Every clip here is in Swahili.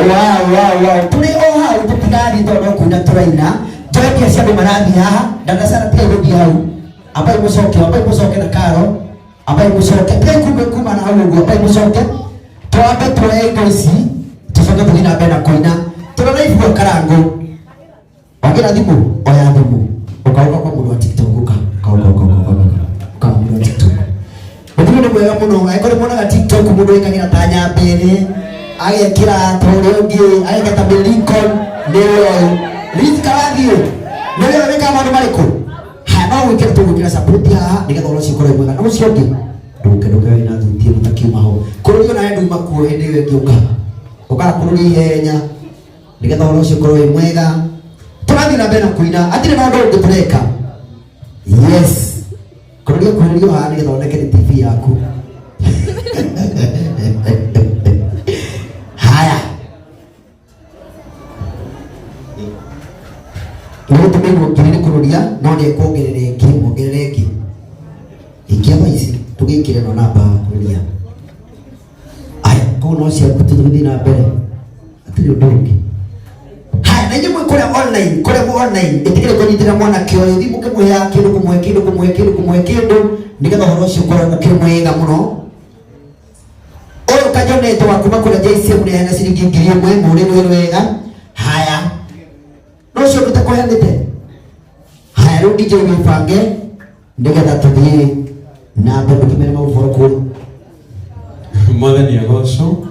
Wow. Tuli oha utupigani todo kuna turaina. Joki ya siabu marathi haha. Dada sana pia rudi hau. Abai musoke na karo. Abai musoke. Pia kuma na hau. Abai musoke. Tuwabe tuwe ngoisi. Tusoke tukina bena koina. Turana ifu karango. Wakina dimu. Oya dimu. Ukauka kwa mudu wa TikTok. Ukauka mudu wa TikTok. Mudu ni mwega muno. Aikore mwana wa TikTok mudu ikangira tanya bere. Aya kira tolongi, aya kata Lincoln, leo Lizka radio. Leo weka mambo maliko. Haba wiki tu kila sapoti ha, nikatoro sikore mwana. Na usioke. Doka ina tutie mtakima ho. Kurudio na ndu makuo endewe gyoka. Okara kurudi henya. Nikatoro sikore mwega. Turathi na bena kuina. Atire na ndo gutureka. Yes. Kurudio ha nikatoro neke TV yako. Ndio tumego kirini kurudia no ni kuongerereki ikiaba isi tugikire no namba kurudia aya ko no cia kututhudi na mbere atiri ndungi haya na nyimwe kule online itikire kunyitira mwana kio thimu kimwe kindu kumwe nigetha horo cio korwo kimwega muno oyo kajonete wakuma kula JCM ni hana ciringi 1000 muri wega haya no cio tutakohendete haya rudi je mipange nigetha tuthie na mbere tumere mauvoro kuru Mwathani agocwo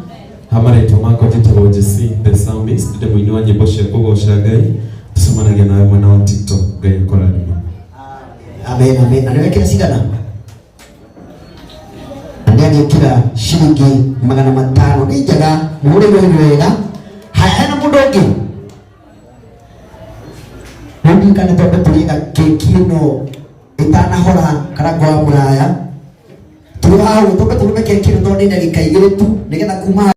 hamaretwo makwa titagwo Jesse the psalmist ndĩ mũini wa nyĩmbo cia kũgoca Ngai tũcemanagia nawe mwena wa TikTok Ngai akũrathime. Amen na niwekera cigana ndiye kila shilingi 500 ni njega muri wega haya hena mundu ungi Nudi kana tobe tuliga keki no itanahora kana kwa muraya tuwa tobe turume keki no ndine gikaigire tu nigetha kuma